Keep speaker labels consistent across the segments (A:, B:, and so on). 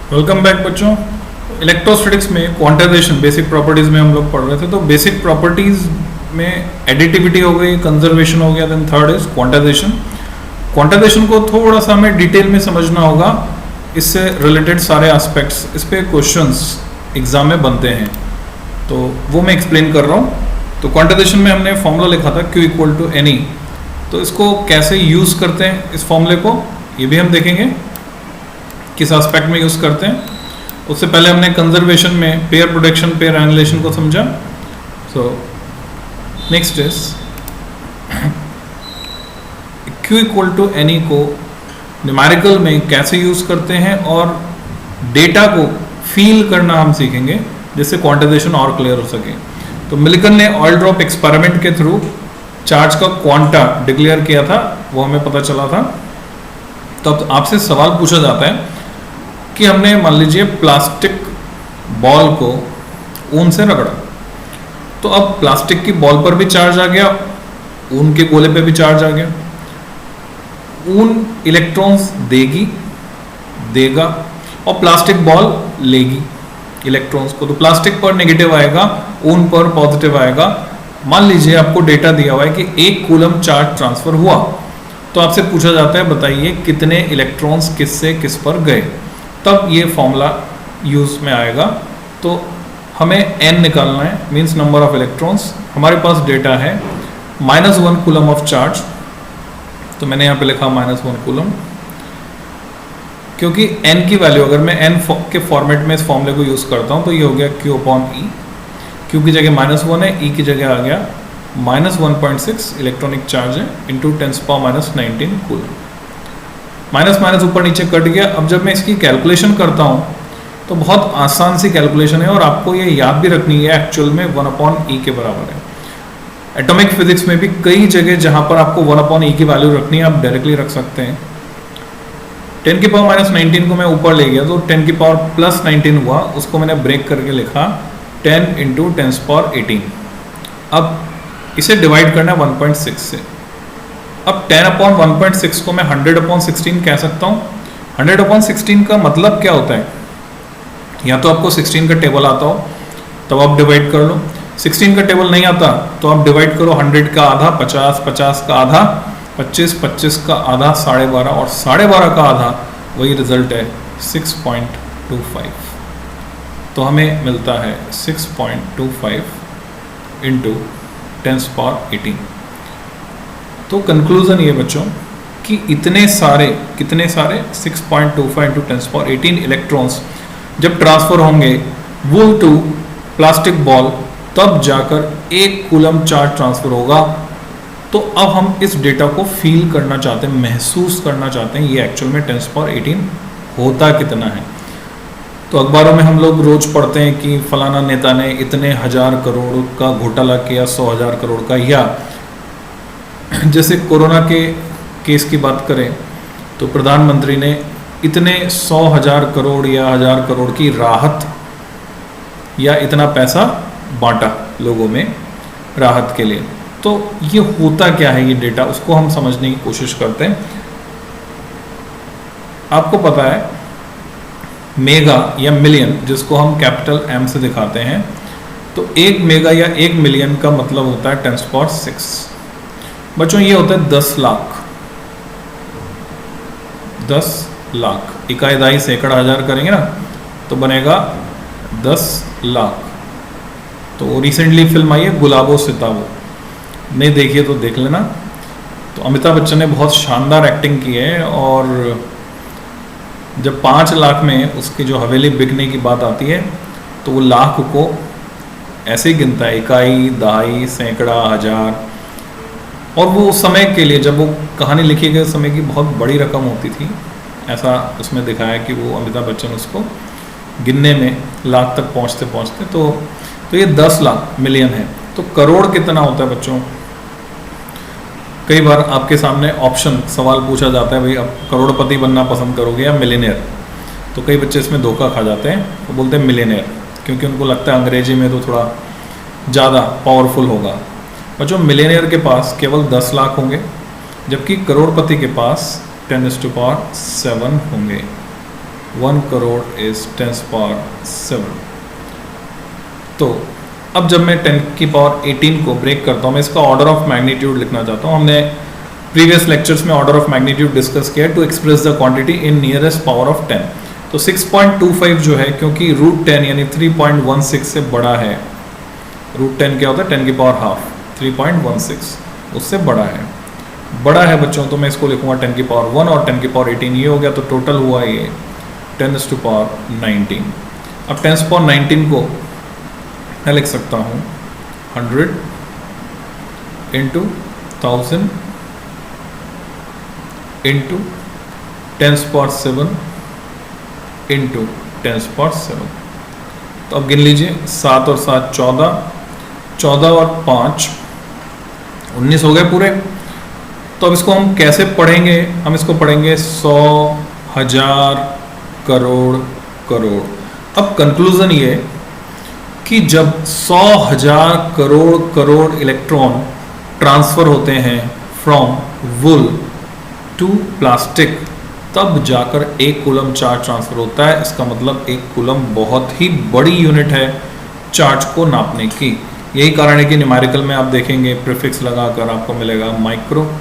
A: Welcome back बच्चों। Electrostatics में quantization basic properties में हम लोग पढ़ रहे थे। तो बेसिक प्रॉपर्टीज में एडिटिविटी हो गई, कंजर्वेशन हो गया, then third is quantization. Quantization को थोड़ा सा हमें डिटेल में समझना होगा, इससे रिलेटेड सारे एस्पेक्ट्स, इस पे क्वेश्चंस एग्जाम में बनते हैं, तो वो मैं एक्सप्लेन कर रहा हूँ। तो क्वांटाइजेशन में हमने फॉर्मूला लिखा था Q इक्वल टू NE। तो इसको कैसे यूज़ करते हैं इस फॉर्मूले को, ये भी हम देखेंगे किस एस्पेक्ट में यूज़ करते हैं। उससे पहले हमने कंजर्वेशन में पेयर प्रोटेक्शन, पेयर एनिहिलेशन को समझा। So next is Q equal to NE को न्यूमेरिकल में कैसे यूज़ करते हैं और डेटा को फील करना हम सीखेंगे, जिससे क्वांटाइजेशन और क्लियर हो सके। तो मिल्टन ने ऑयल ड्रॉप एक्सपेरिमेंट के थ्रू चार्ज का क्वांटा डिक्लेयर किया था, वो हमें पता चला था। तो अब आपसे सवाल पूछा जाता है कि हमने मान लीजिए प्लास्टिक बॉल को ऊन से रगड़ा, तो अब प्लास्टिक की बॉल पर भी चार्ज आ गया, ऊन के गोले पे भी चार्ज आ गया। ऊन इलेक्ट्रॉन्स देगा और प्लास्टिक बॉल लेगी इलेक्ट्रॉन्स को। तो प्लास्टिक पर नेगेटिव आएगा, ऊन पर पॉजिटिव आएगा। मान लीजिए आपको डेटा दिया हुआ है कि 1 कूलम चार्ज ट्रांसफर हुआ, तो आपसे पूछा जाता है बताइए कितने इलेक्ट्रॉन्स किस से किस पर गए, तब ये फॉर्मूला यूज में आएगा। तो हमें n निकालना है, मींस नंबर ऑफ इलेक्ट्रॉन्स। हमारे पास डेटा है -1 कूलम ऑफ चार्ज, तो मैंने यहाँ पे लिखा -1 कूलम, क्योंकि n की वैल्यू अगर मैं n के फॉर्मेट में इस फॉर्मूले को यूज़ करता हूँ तो ये हो गया Q/E। Q की जगह -1 है, E की जगह आ गया -1.6 इलेक्ट्रॉनिक चार्ज है इंटू 10⁻⁻19 कूलम। माइनस माइनस ऊपर नीचे कट गया। अब जब मैं इसकी कैलकुलेशन करता हूँ तो बहुत आसान सी कैलकुलेशन है और आपको ये याद भी रखनी है, एक्चुअल में 1/E के बराबर है। एटॉमिक फिजिक्स में भी कई जगह जहाँ पर आपको 1/E की वैल्यू रखनी है आप डायरेक्टली रख सकते हैं। 10⁻⁻19 को मैं ऊपर ले गया तो 10⁻+19 हुआ, उसको मैंने ब्रेक करके लिखा 10 × 10⁻18। अब इसे डिवाइड करना है 1.6 से। अब 10/1.6 को मैं 100/16 कह सकता हूँ। 100/16 का मतलब क्या होता है, या तो आपको 16 का टेबल आता हो तब आप डिवाइड कर लो, 16 का टेबल नहीं आता तो आप डिवाइड करो 100 का आधा 50, 50 का आधा 25, 25 का आधा 12.5 और 12.5 का आधा, वही रिजल्ट है 6.25। तो हमें मिलता है 6.25 × 10⁻18। तो कंक्लूजन ये बच्चों कि इतने सारे 6.25 × 10⁻18 इलेक्ट्रॉन्स जब ट्रांसफर होंगे वूल टू प्लास्टिक बॉल, तब जाकर 1 कूलम चार्ज ट्रांसफर होगा। तो अब हम इस डेटा को फील करना चाहते हैं, महसूस करना चाहते हैं, ये एक्चुअल में 10⁻18 होता कितना है। तो अखबारों में हम लोग रोज पढ़ते हैं कि फलाना नेता ने इतने 1000 करोड़ का घोटाला किया, 100,000 करोड़ का, या जैसे कोरोना के केस की बात करें तो प्रधानमंत्री ने इतने 100,000 करोड़ या 1000 करोड़ की राहत या इतना पैसा बांटा लोगों में राहत के लिए। तो ये होता क्या है, ये डेटा, उसको हम समझने की कोशिश करते हैं। आपको पता है मेगा या मिलियन, जिसको हम कैपिटल M से दिखाते हैं, तो 1 मेगा या 1 मिलियन का मतलब होता है 10⁻6। बच्चों ये होता है 10 लाख। 10 लाख इकाई दाई सैकड़ा हज़ार करेंगे ना तो बनेगा 10 लाख। तो रिसेंटली फिल्म आई है गुलाबो सिताबो, नहीं देखिए तो देख लेना। तो अमिताभ बच्चन ने बहुत शानदार एक्टिंग की है, और जब 5 लाख में उसकी जो हवेली बिकने की बात आती है तो वो लाख को ऐसे ही गिनता है, इकाई दहाई सैकड़ा हज़ार। और वो उस समय के लिए, जब वो कहानी लिखी गई, समय की बहुत बड़ी रकम होती थी, ऐसा उसमें दिखाया कि वो अमिताभ बच्चन उसको गिनने में लाख तक पहुंचते पहुंचते, तो ये 10 लाख मिलियन है। तो करोड़ कितना होता है बच्चों? कई बार आपके सामने ऑप्शन सवाल पूछा जाता है, भाई अब करोड़पति बनना पसंद करोगे या मिलियनेयर? तो कई बच्चे इसमें धोखा खा जाते हैं, वो बोलते हैं मिलियनेयर, क्योंकि उनको लगता है अंग्रेजी में तो थोड़ा ज़्यादा पावरफुल होगा। बच्चों मिलियनेयर के पास केवल 10 लाख होंगे, जबकि करोड़पति के पास 10⁻7 होंगे। 1 करोड़ इज 10 पावर 7। तो अब जब मैं 10 की पावर 18 को ब्रेक करता हूँ, मैं इसका ऑर्डर ऑफ मैग्नीट्यूड लिखना चाहता हूँ। हमने प्रीवियस लेक्चर्स में ऑर्डर ऑफ मैग्नीट्यूड डिस्कस किया to express the quantity in nearest power of 10। तो 6.25 जो है, क्योंकि रूट 10 यानी 3.16 से बड़ा है। रूट 10 क्या होता है? 10 की पावर हाफ, 3.16 उससे बड़ा है बच्चों। तो मैं इसको लिखूंगा 10 की पावर 1 और 10 की पावर 18 ये हो गया। तो टोटल हुआ ये 10 टू पावर 19। अब 10 पावर 19 को मैं लिख सकता हूँ 100 into 1000 into 10 power 7 into 10 power 7। तो अब गिन लीजिए, 7 और 7 14, 14 और 5 19 हो गए पूरे। तो अब इसको हम कैसे पढ़ेंगे? हम इसको पढ़ेंगे 100, 1000, करोड़, करोड़। अब कंक्लूजन ये कि जब 100,000 करोड़ करोड़ इलेक्ट्रॉन ट्रांसफर होते हैं फ्रॉम वुल टू प्लास्टिक, तब जाकर 1 कूलम चार्ज ट्रांसफर होता है। इसका मतलब 1 कूलम बहुत ही बड़ी यूनिट है चार्ज को नापने की। यही कारण है कि न्यूमेरिकल में आप देखेंगे प्रीफिक्स लगाकर आपको मिलेगा माइक्रो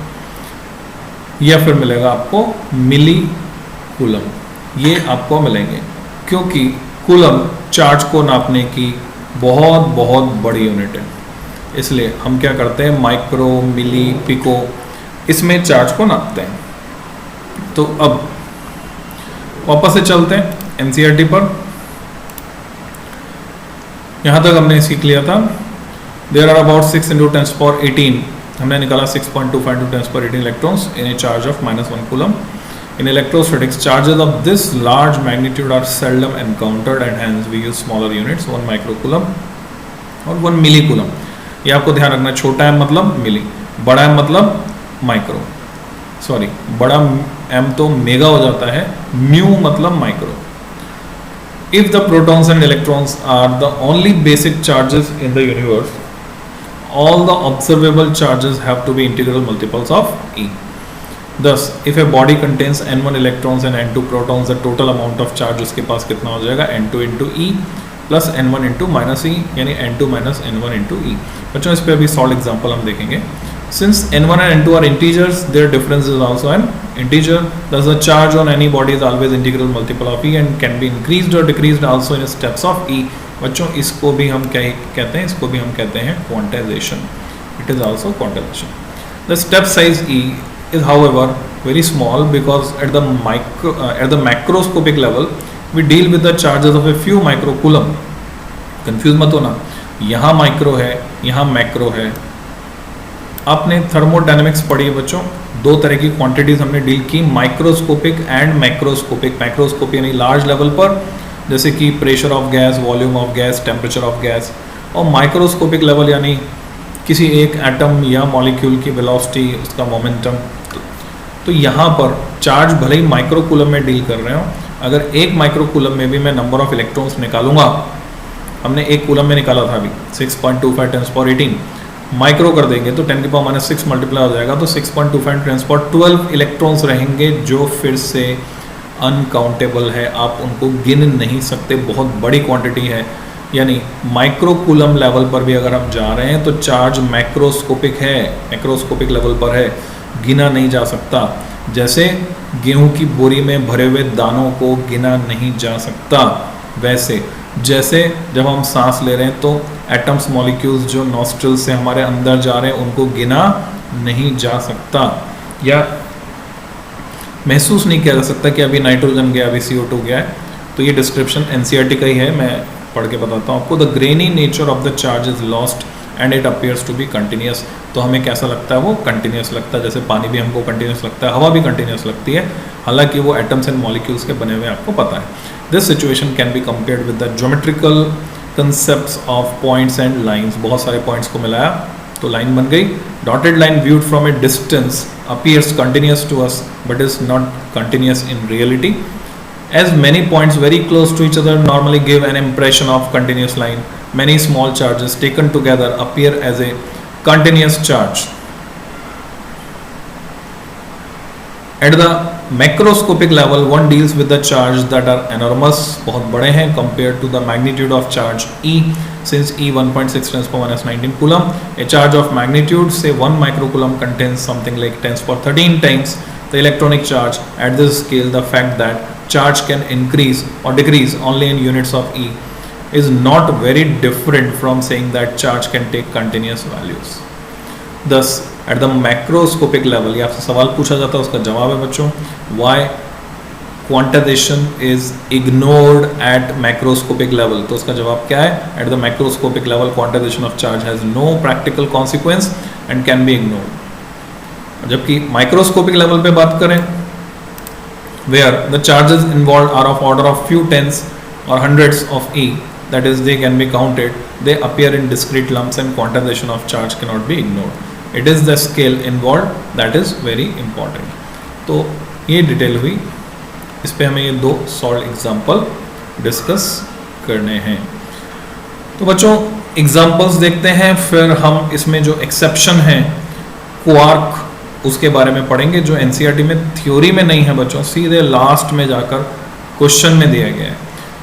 A: या फिर मिलेगा आपको मिली कूलम, ये आपको मिलेंगे, क्योंकि कूलम चार्ज को नापने की बहुत बहुत बड़ी यूनिट है। इसलिए हम क्या करते हैं, माइक्रो, मिली, पिको, इसमें चार्ज को नापते हैं। तो अब वापस से चलते हैं एनसीईआरटी पर। यहाँ तक हमने सीख लिया था। There are about 6 into 10 power 18, हमने निकाला 6.25 into 10 power 18 electrons in a charge of -1 coulomb. In electrostatics, charges of this large magnitude are seldom encountered and hence we use smaller units, 1 microcoulomb और 1 millicoulomb। ये आपको ध्यान रखना, छोटा है मतलब मिली, बड़ा है मतलब माइक्रो, सॉरी बड़ा m तो मेगा हो जाता है, म्यू मतलब micro. If the protons and electrons are the only basic charges in the universe, all the observable charges have to be integral multiples of E. Thus, if a body contains n1 electrons and n2 protons, the total amount of charge उसके पास कितना हो जाएगा? n2 into e plus n1 into minus e, यानी n2 minus n1 into e। बच्चों इस पे अभी solve example हम देखेंगे। Since n1 and n2 are integers, their difference is also an integer. Thus, the charge on any body is always integral multiple of e and can be increased or decreased also in steps of e। बच्चों इसको भी हम क्या कहते हैं? इसको भी हम कहते हैं quantization। It is also quantization। The step size e is however very small because at the macroscopic level we deal with the charges of a few microcoulomb। Confuse मत होना, यहाँ माइक्रो है, यहाँ मैक्रो है। आपने थर्मोडायनेमिक्स पढ़ी है बच्चों, 2 तरह की क्वांटिटीज हमने डील की, माइक्रोस्कोपिक एंड मैक्रोस्कोपिक। मैक्रोस्कोपिक यानी लार्ज लेवल पर, जैसे कि pressure of gas, volume of gas, temperature of gas, और माइक्रोस्कोपिक लेवल यानी किसी एक एटम या मॉलिक्यूल की वेलोसिटी, उसका मोमेंटम। तो यहाँ पर चार्ज भले ही माइक्रोकूलम में डील कर रहे हो, अगर 1 माइक्रोकूलम में भी मैं नंबर ऑफ इलेक्ट्रॉन्स निकालूंगा, हमने 1 कूलम में निकाला था अभी 6.25 10 पावर 18, माइक्रो कर देंगे तो 10 की पावर -6 मल्टीप्लाई हो जाएगा, तो 6.25 10 पावर 12 इलेक्ट्रॉन्स रहेंगे, जो फिर से अनकाउंटेबल है, आप उनको गिन नहीं सकते, बहुत बड़ी क्वांटिटी है। यानी माइक्रोकूलम लेवल पर भी अगर आप जा रहे हैं तो चार्ज मैक्रोस्कोपिक है, मैक्रोस्कोपिक लेवल पर है, गिना नहीं जा सकता। जैसे गेहूं की बोरी में भरे हुए दानों को गिना नहीं जा सकता, वैसे जैसे जब हम सांस ले रहे हैं तो एटम्स, मॉलिक्यूल्स जो नॉस्ट्रल से हमारे अंदर जा रहे हैं उनको गिना नहीं जा सकता, या महसूस नहीं किया जा सकता कि अभी नाइट्रोजन गया, अभी CO2 गया है। तो ये डिस्क्रिप्शन एनसीईआरटी का ही है, मैं पढ़ के बताता हूँ आपको। The grainy nature of the charge is lost and it appears to be continuous. तो हमें कैसा लगता है? वो कंटिन्यूस लगता है, जैसे पानी भी हमको कंटिन्यूस लगता है, हवा भी कंटिन्यूस लगती है, हालांकि वो एटम्स एंड मॉलिक्यूल्स के बने हुए आपको पता है। This situation can be compared with the geometrical concepts of points and lines. बहुत सारे पॉइंट्स को मिलाया तो लाइन बन गई। Dotted line viewed from a distance appears continuous to us but is not continuous in reality, as many points very close to each other normally give an impression of continuous line. Many small charges taken together appear as a continuous charge. At the macroscopic level one deals with the charge that are enormous, बहुत बड़े हैं compare to the magnitude of charge E, since E 1.6 10 power minus 19 coulomb. A charge of magnitude say 1 microcoulomb contains something like 10 power 13 times the electronic charge. At this scale, the fact that charge can increase or decrease only in units of E is not very different from saying that charge can take continuous values. Thus, at the macroscopic level, ये आपसे सवाल पूछा जाता है, उसका जवाब है बच्चों why quantization is ignored at macroscopic level. तो उसका जवाब क्या है? At the macroscopic level, quantization of charge has no practical consequence and can be ignored. जबकि माइक्रोस्कोपिक लेवल पे बात करें, where the charges involved are of order of few tens or hundreds of E, that is they can be counted, they appear in discrete lumps and quantization of charge cannot be ignored. It is the scale involved that is very important. तो ये detail हुई, इस पे हमें ये दो solve example discuss करने हैं. तो बच्चों एग्जाम्पल्स देखते हैं, फिर हम इसमें जो एक्सेप्शन है क्वार्क उसके बारे में पढ़ेंगे, जो एनसीईआरटी में थ्योरी में नहीं है बच्चों, सीधे लास्ट में जाकर क्वेश्चन में दिया गया है.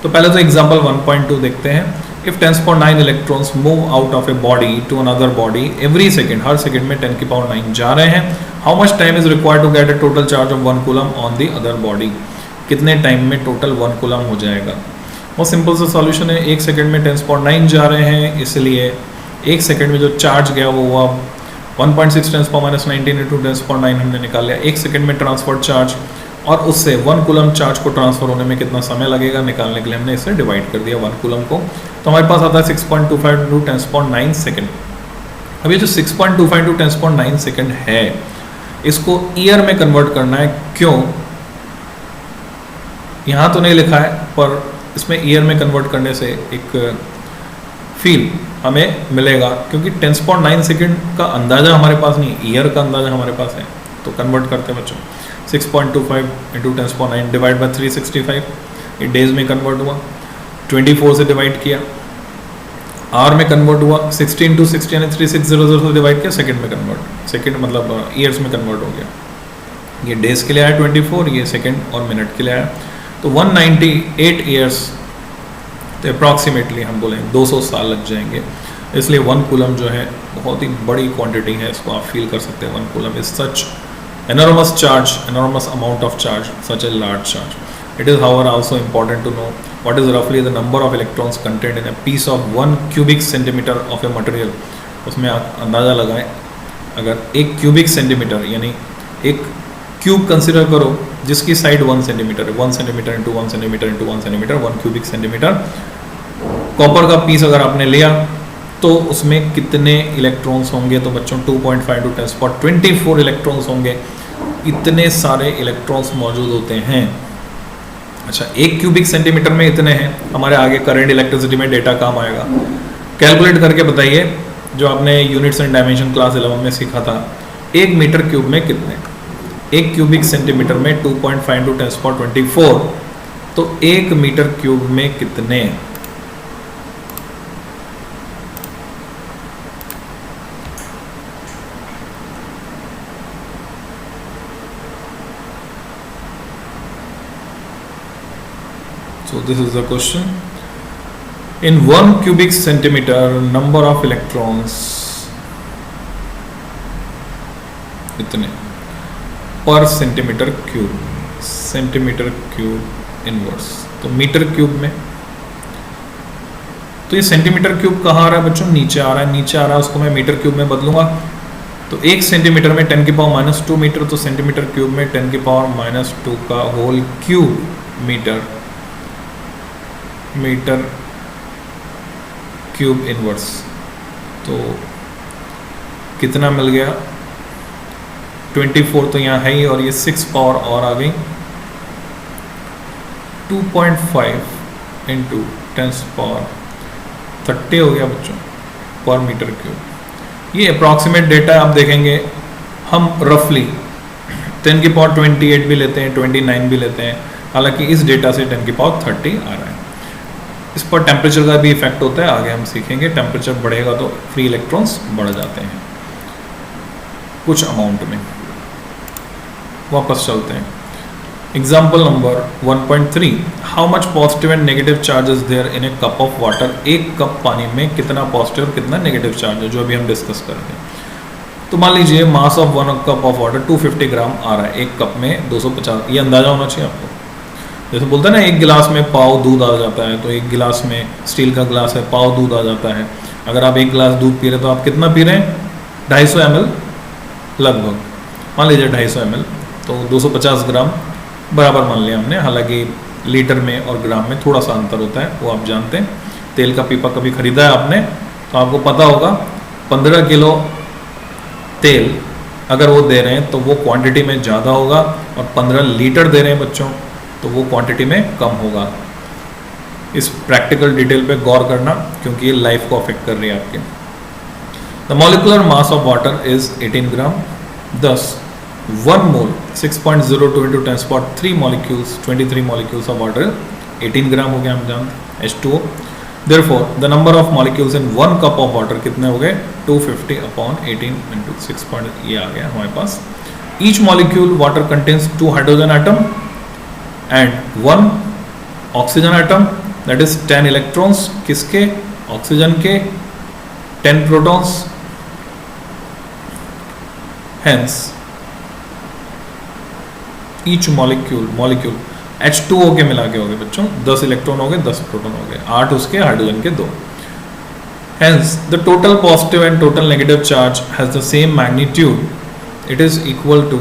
A: तो पहले तो एग्जाम्पल 1.2 देखते हैं. If 10⁹ electrons move out of a body to another body every second, हर सेकेंड में 10⁹ जा रहे हैं, how much time is required to get a total charge of 1 coulomb on the other body. कितने टाइम में total 1 coulomb हो जाएगा. बहुत सिंपल सा सॉल्यूशन है. एक सेकंड में 10⁹ जा रहे हैं, इसलिए एक सेकंड में जो चार्ज गया वो हुआ 1.6 10⁻⁻19 इंटू 10⁹ हमने निकाल लिया. एक सेकंड में ट्रांसफर चार्ज, और उससे 1 कूलम चार्ज को ट्रांसफर होने में कितना समय लगेगा निकालने के लिए हमने इसे डिवाइड कर दिया 1 कूलम को. तो हमारे पास आता है 6.25 इंटू 10⁹ सेकेंड. अब ये जो 6.25 इंटू 10⁹ सेकेंड है, इसको ईयर में कन्वर्ट करना है. क्यों? यहाँ तो नहीं लिखा है, पर इसमें ईयर में कन्वर्ट करने से एक फील हमें मिलेगा, क्योंकि 10⁹ सेकेंड का अंदाज़ा हमारे पास नहीं, ईयर का अंदाज़ा हमारे पास है. तो कन्वर्ट करते हैं बच्चों. 6.25 इंटू 10⁹ डिवाइड बाई 365, ये डेज में कन्वर्ट हुआ. 24 से डिवाइड किया, आवर में कन्वर्ट हुआ. 60 इंटू 60 यानी 3600 से डिवाइड किया, सेकेंड में कन्वर्ट, सेकेंड मतलब ईयर्स में कन्वर्ट हो गया. ये डेज के लिए आया 24, ये सेकेंड और मिनट के लिए आया. तो 198 ईयर्स, तो अप्रॉक्सीमेटली हम बोलें 200 साल लग जाएंगे. इसलिए 1 कूलम जो है बहुत ही बड़ी क्वांटिटी है, इसको आप फील कर सकते हैं. 1 coulomb is such enormous charge, enormous amount of charge, such a large charge. It is however also important to know what is roughly the number of electrons contained in a piece of 1 cubic centimeter of a material. उसमें आप अंदाज़ा लगाएं, अगर 1 cubic centimetre यानी एक cube consider करो जिसकी side 1 centimetre है, 1 centimetre into 1 centimetre into 1 centimetre, 1 cubic centimetre copper का पीस अगर आपने लिया तो उसमें कितने इलेक्ट्रॉन्स होंगे. तो बच्चों 2.5 टू 10⁻24 इलेक्ट्रॉन्स होंगे. इतने सारे इलेक्ट्रॉन्स मौजूद होते हैं. अच्छा, 1 क्यूबिक सेंटीमीटर में इतने हैं. हमारे आगे करंट इलेक्ट्रिसिटी में डेटा काम आएगा. कैलकुलेट करके बताइए, जो आपने यूनिट्स एंड डायमेंशन क्लास 11 में सीखा था, 1 मीटर क्यूब में कितने. 1 क्यूबिक सेंटीमीटर में 2.5 टू 10⁻24, तो 1 मीटर क्यूब में कितने. So this is the question. In 1 cubic centimeter, number of electrons इतने पर centimetre cube, centimetre cube inverse. तो मीटर क्यूब में, तो ये सेंटीमीटर क्यूब कहाँ आ रहा है बच्चों? नीचे आ रहा है. नीचे आ रहा है, उसको मैं मीटर क्यूब में बदलूंगा. तो 1 सेंटीमीटर में 10⁻⁻2 मीटर, तो सेंटीमीटर क्यूब में 10⁻⁻2 का whole cube metre, metre cube inverse. तो कितना मिल गया? 24 तो यहाँ है ही, और ये 6 पावर और आ गई. 2.5 इंटू 10⁻30 हो गया बच्चों पर मीटर क्यूब. ये अप्रॉक्सीमेट डेटा आप देखेंगे. हम रफली 10⁻28 भी लेते हैं, 29 भी लेते हैं. हालांकि इस डेटा से 10⁻30 आ रहा है. इस पर टेम्परेचर का भी इफेक्ट होता है, आगे हम सीखेंगे. टेम्परेचर बढ़ेगा तो फ्री इलेक्ट्रॉन्स बढ़ जाते हैं कुछ अमाउंट में. वापस चलते हैं। Example number 1.3, how much positive and negative charge is there in a cup of water. एक कप पानी में कितना पॉजिटिव और कितना नेगेटिव चार्ज है, जो अभी हम डिस्कस कर रहे हैं। तो मान लीजिए mass of 1 cup of water 250 ग्राम आ रहा है, एक कप में 250, ये अंदाजा होना चाहिए आपको। जैसे बोलते हैं ना, एक गिलास में पाव दूध आ जाता है, तो एक गिलास में, स्टील का गिलास है, पाव दूध आ जाता है। अगर आप एक गिलास दूध पी रहे हैं तो आप कितना पी रहे हैं, 250 ml लगभग, मान लीजिए 250 ml, तो 250 ग्राम बराबर मान लिया हमने। हालांकि लीटर में और ग्राम में थोड़ा सा अंतर होता है, वो आप जानते हैं। तेल का पीपा कभी खरीदा है आपने तो आपको पता होगा, 15 किलो तेल अगर वो दे रहे हैं तो वो क्वांटिटी में ज़्यादा होगा, और 15 लीटर दे रहे हैं बच्चों तो वो क्वांटिटी में कम होगा। इस प्रैक्टिकल डिटेल पे गौर करना, क्योंकि ये लाइफ को अफेक्ट कर रही है आपके। The molecular mass of water is 18 gram, thus 1 mole 6.02 into 10⁻³ molecules, 23 molecules of water 18 ग्राम हो गया, हम जानते हैं H2O। Therefore the number of molecules in 1 cup of water कितने हो गए, 250/18 into 6 ये आ गया हमारे पास। Each molecule water contains 2 hydrogen atom and 1 oxygen atom, that is 10 electrons, किसके, ऑक्सीजन के, 10 protons, hence each molecule H2O के मिला के हो गए बच्चों, 10 इलेक्ट्रॉन हो गए, 10 प्रोटॉन हो गए, 8 उसके हाइड्रोजन के 2। Hence the total positive and total negative charge has the same magnitude, it is equal to,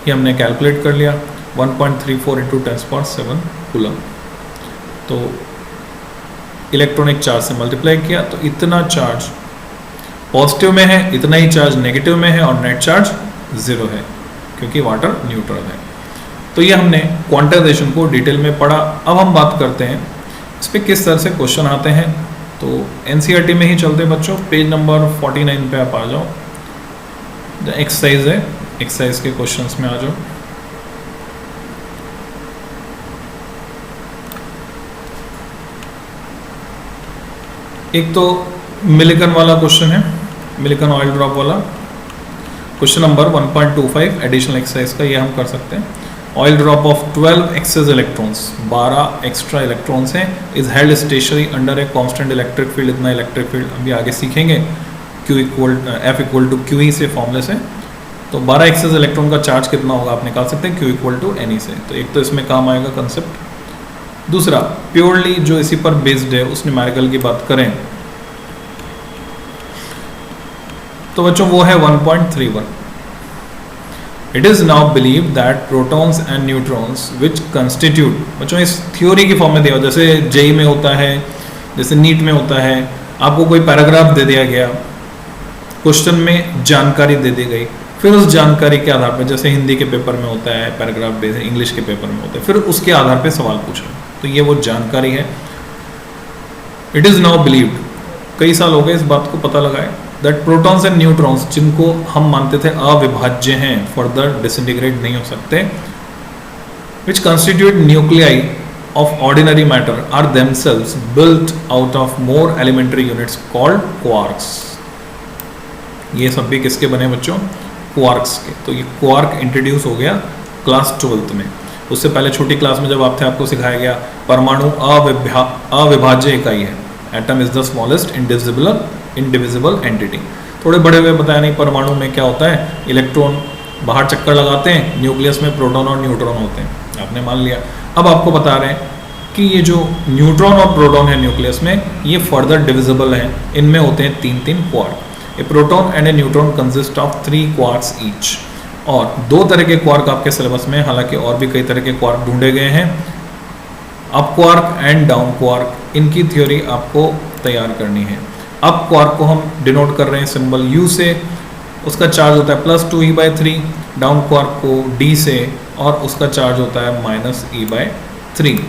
A: ये हमने कैलकुलेट कर लिया, 1.34 into 10⁻⁷ कूलम। तो इलेक्ट्रॉनिक चार्ज से मल्टीप्लाई किया तो इतना चार्ज पॉजिटिव में है, इतना ही चार्ज नेगेटिव में है, और नेट चार्ज 0 है, क्योंकि वाटर न्यूट्रल है। तो ये हमने क्वांटाइजेशन को डिटेल में पढ़ा। अब हम बात करते हैं इस पर किस तरह से क्वेश्चन आते हैं। तो एनसीईआरटी में ही चलते हैं बच्चों, पेज नंबर 49 पे आप आ जाओ, जो एक्सरसाइज है, एक्सरसाइज के क्वेश्चंस में आ जाओ। एक तो मिलिकन वाला क्वेश्चन है, मिलिकन ऑयल ड्रॉप वाला क्वेश्चन नंबर 1.25 एडिशनल एक्सरसाइज का, ये हम कर सकते हैं। Oil drop of 12 excess electrons, 12 extra electrons हैं, is held stationary under a constant electric field, इतना इलेक्ट्रिक फील्ड अभी आगे सीखेंगे, F इक्वल टू QE से फॉर्मूले से। तो 12 एक्सेस इलेक्ट्रॉन का चार्ज कितना होगा आप निकाल सकते हैं, Q इक्वल टू NE से। तो एक तो इसमें काम आएगा कंसेप्ट। दूसरा प्योरली जो इसी पर बेस्ड है, उस न्यूमेरिकल की बात करें तो बच्चों वो है 1.31। It is now believe that protons and neutrons which constitute, बच्चों इस थ्योरी की फॉर्म में दिया, जैसे जेई में होता है, जैसे नीट में होता है, आपको कोई पैराग्राफ दे दिया गया, क्वेश्चन में जानकारी दे दी गई, फिर उस जानकारी के आधार पर, जैसे हिंदी के पेपर में होता है पैराग्राफ बेस, इंग्लिश के पेपर में होता है, फिर उसके आधार पर सवाल पूछ रहे, तो ये वो जानकारी है। इट इज नाउ बिलीव्ड, कई साल हो गए इस बात को पता लगाए, दैट प्रोटॉन्स एंड न्यूट्रॉन्स, जिनको हम मानते थे अविभाज्य हैं, फर्दर डिसइंटीग्रेट नहीं हो सकते, which constitute nuclei of ordinary matter are themselves built out of more elementary units called quarks. ये सब भी किसके बने बच्चों, क्वार्क्स के। तो ये क्वार्क इंट्रोड्यूस हो गया क्लास 12th में। उससे पहले छोटी क्लास में जब आप थे, आपको सिखाया गया परमाणु अविभाज्य इकाई है, atom is the smallest indivisible entity. थोड़े बड़े हुए बताया नहीं परमाणु में क्या होता है, इलेक्ट्रॉन बाहर चक्कर लगाते हैं, न्यूक्लियस में प्रोटॉन और न्यूट्रॉन होते हैं, आपने मान लिया। अब आपको बता रहे हैं कि ये जो न्यूट्रॉन और प्रोटॉन है न्यूक्लियस में, ये फर्दर डिविजिबल हैं, इनमें होते हैं 3 quark. A proton and A neutron consist of 3 quarks each. और 2 तरह के क्वार्क आपके सिलेबस में, हालांकि और भी कई तरह के क्वार्क ढूंढे गए हैं, up quark and down quark, इनकी थ्योरी आपको तैयार करनी है। अप क्वार्क को हम डिनोट कर रहे हैं सिंबल U से, उसका चार्ज होता है +2e/3, डाउन क्वार्क को D से, और उसका चार्ज होता है -e/3।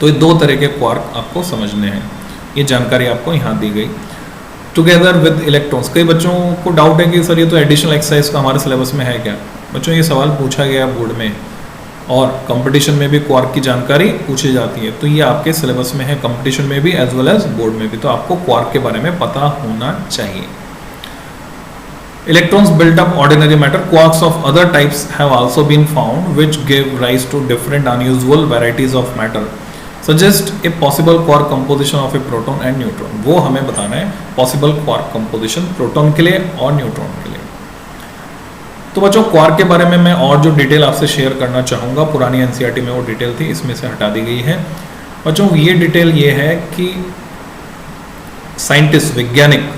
A: तो ये 2 तरह के क्वार्क आपको समझने हैं, ये जानकारी आपको यहाँ दी गई। टुगेदर विद इलेक्ट्रॉन्स, कई बच्चों को डाउट है कि सर ये तो एडिशनल एक्सरसाइज का हमारे सिलेबस में है क्या। बच्चों ये सवाल पूछा गया बोर्ड में, और कंपटीशन में भी क्वार्क की जानकारी पूछी जाती है, तो ये आपके सिलेबस में है, कंपटीशन में भी एज वेल एज बोर्ड में भी, तो आपको क्वार्क के बारे में पता होना चाहिए। Electrons built up ordinary matter. Quarks of other types have also been found, which give rise to different unusual varieties of matter. Suggest a possible quark composition of a proton and neutron. वो हमें बताना है possible quark composition proton के लिए और neutron के लिए. तो बच्चों क्वार्क के बारे में मैं और जो डिटेल आपसे शेयर करना चाहूँगा, पुरानी एनसीईआरटी में वो डिटेल थी, इसमें से हटा दी गई है. बच्चों ये डिटेल ये है कि साइंटिस्ट वैज्ञानिक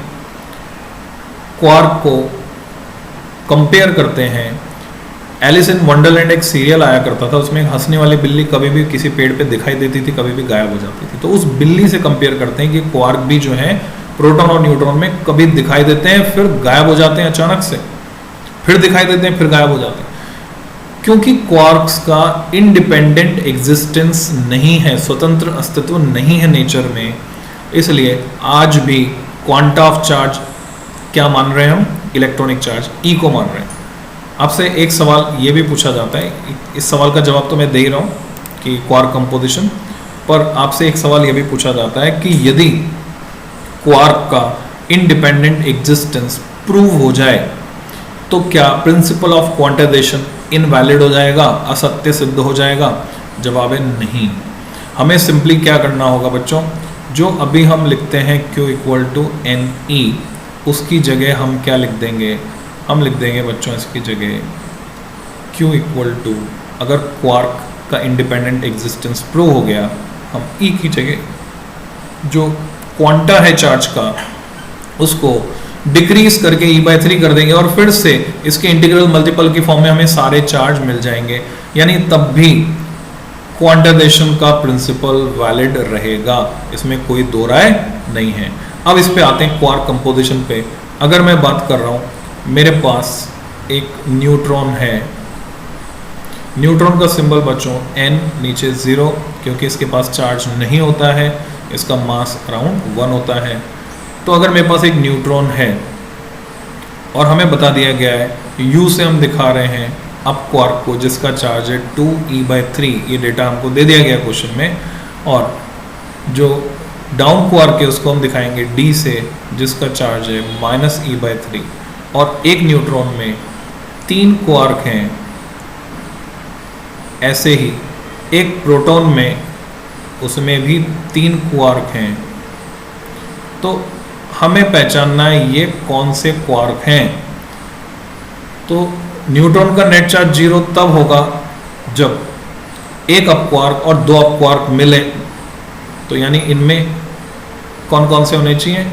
A: क्वार्क को कंपेयर करते हैं. एलिस इन वंडरलैंड एक सीरियल आया करता था, उसमें एक हंसने वाली बिल्ली कभी भी किसी पेड़ पे दिखाई देती थी, कभी भी गायब हो जाती थी. तो उस बिल्ली से कंपेयर करते हैं कि क्वार्क भी जो है प्रोटॉन और न्यूट्रॉन में कभी दिखाई देते हैं, फिर गायब हो जाते हैं अचानक से, फिर दिखाई देते हैं, फिर गायब हो जाते हैं. क्योंकि क्वार्क्स का इंडिपेंडेंट एग्जिस्टेंस नहीं है, स्वतंत्र अस्तित्व नहीं है नेचर में, इसलिए आज भी क्वांटा ऑफ चार्ज क्या मान रहे हैं हम, इलेक्ट्रॉनिक चार्ज ई को मान रहे हैं. आपसे एक सवाल ये भी पूछा जाता है, इस सवाल का जवाब तो मैं दे ही रहा हूँ कि क्वार्क कंपोजिशन, पर आपसे एक सवाल ये भी पूछा जाता है कि यदि क्वार्क का इंडिपेंडेंट एग्जिस्टेंस प्रूव हो जाए तो क्या प्रिंसिपल ऑफ क्वांटाइजेशन इनवैलिड हो जाएगा, असत्य सिद्ध हो जाएगा? जवाब है नहीं. हमें सिंपली क्या करना होगा बच्चों, जो अभी हम लिखते हैं Q equal to N E, उसकी जगह हम क्या लिख देंगे, हम लिख देंगे बच्चों इसकी जगह Q इक्वल टू, अगर क्वार्क का इंडिपेंडेंट एग्जिस्टेंस प्रूव हो गया, हम E की जगह जो क्वांटा है चार्ज का उसको डिक्रीज करके E/3 कर देंगे और फिर से इसके इंटीग्रल मल्टीपल की फॉर्म में हमें सारे चार्ज मिल जाएंगे. यानी तब भी क्वांटाइजेशन का प्रिंसिपल वैलिड रहेगा, इसमें कोई दो राय नहीं है. अब इस पे आते हैं क्वार्क कंपोजिशन पे. अगर मैं बात कर रहा हूँ, मेरे पास एक न्यूट्रॉन है, न्यूट्रॉन का सिंबल बच्चों n, नीचे 0, क्योंकि इसके पास चार्ज नहीं होता है, इसका मास अराउंड 1 होता है. तो अगर मेरे पास एक न्यूट्रॉन है और हमें बता दिया गया है, U से हम दिखा रहे हैं अब क्वार्क को जिसका चार्ज है 2e/3, ये डेटा हमको दे दिया गया क्वेश्चन में, और जो डाउन क्वार्क है उसको हम दिखाएंगे D से जिसका चार्ज है -e/3. और एक न्यूट्रॉन में 3 क्वार्क हैं, ऐसे ही एक प्रोटॉन में उसमें भी 3 क्वार्क हैं. तो हमें पहचानना है ये कौन से क्वार्क हैं. तो न्यूट्रॉन का नेट चार्ज 0 तब होगा जब एक अप क्वार्क और 2 अप क्वार्क मिले. तो यानी इनमें कौन कौन से होने चाहिए,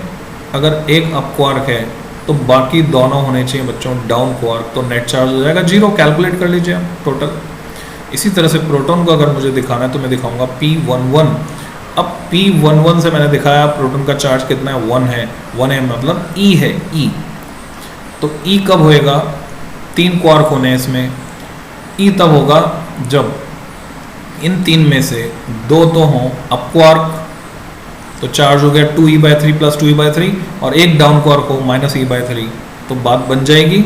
A: अगर एक अप क्वार्क है तो बाकी दोनों होने चाहिए बच्चों डाउन क्वार्क. तो नेट चार्ज हो जाएगा 0, कैलकुलेट कर लीजिए आप टोटल. इसी तरह से प्रोटॉन को अगर मुझे दिखाना है तो मैं दिखाऊंगा P11. अब P11 से मैंने दिखाया प्रोटॉन का चार्ज कितना है, 1 है. 1 है मतलब E है, E. तो E कब होएगा, 3 क्वार्क होने इसमें, E तब होगा जब इन 3 में से 2 तो हों अप क्वार्क, तो चार्ज हो गया 2e/3 प्लस 2e/3, और एक डाउन क्वार्क हो -e/3, तो बात बन जाएगी,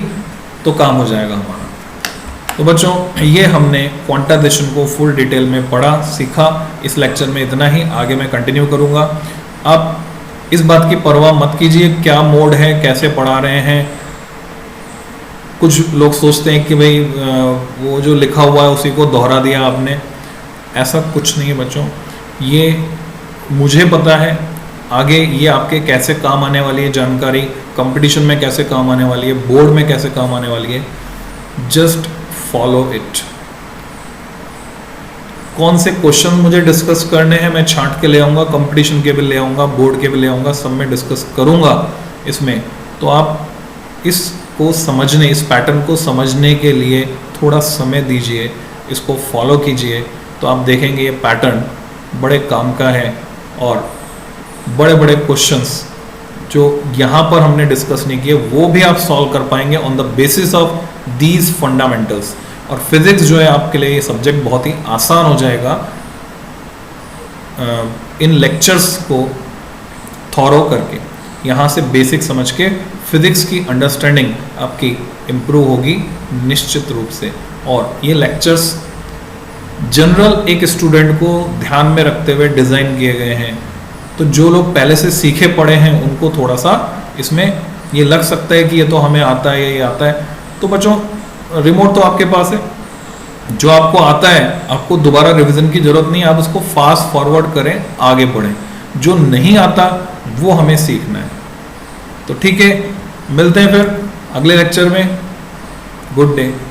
A: तो काम हो जाएगा हमारा. तो बच्चों ये हमने क्वांटाइजेशन को फुल डिटेल में पढ़ा, सीखा. इस लेक्चर में इतना ही, आगे मैं कंटिन्यू करूँगा. आप इस बात की परवाह मत कीजिए क्या मोड है, कैसे पढ़ा रहे हैं. कुछ लोग सोचते हैं कि भाई वो जो लिखा हुआ है उसी को दोहरा दिया आपने, ऐसा कुछ नहीं है बच्चों. ये मुझे पता है आगे ये आपके कैसे काम आने वाली है जानकारी, कंपटीशन में कैसे काम आने वाली है, बोर्ड में कैसे काम आने वाली है. Just follow it. कौन से क्वेश्चन मुझे डिस्कस करने हैं मैं छांट के ले आऊँगा, कंपटीशन के भी ले आऊँगा, बोर्ड के भी ले आऊँगा, सब में डिस्कस करूँगा इसमें. तो आप इसको समझने, इस पैटर्न को समझने के लिए थोड़ा समय दीजिए, इसको फॉलो कीजिए, तो आप देखेंगे ये पैटर्न बड़े काम का है. और बड़े बड़े क्वेश्चंस जो यहाँ पर हमने डिस्कस नहीं किए वो भी आप सॉल्व कर पाएंगे on the basis of these fundamentals. और फिजिक्स जो है आपके लिए ये सब्जेक्ट बहुत ही आसान हो जाएगा इन लेक्चर्स को थॉरो करके. यहाँ से बेसिक समझ के फिजिक्स की अंडरस्टैंडिंग आपकी इम्प्रूव होगी निश्चित रूप से. और ये लेक्चर्स जनरल एक स्टूडेंट को ध्यान में रखते हुए डिज़ाइन किए गए हैं. तो जो लोग पहले से सीखे पढ़े हैं उनको थोड़ा सा इसमें ये लग सकता है कि ये तो हमें आता है, ये आता है, तो बच्चों रिमोट तो आपके पास है, जो आपको आता है आपको दोबारा रिवीजन की जरूरत नहीं है, आप उसको फास्ट फॉरवर्ड करें, आगे बढ़ें। जो नहीं आता वो हमें सीखना है। तो ठीक है, मिलते हैं फिर अगले लेक्चर में। Good day.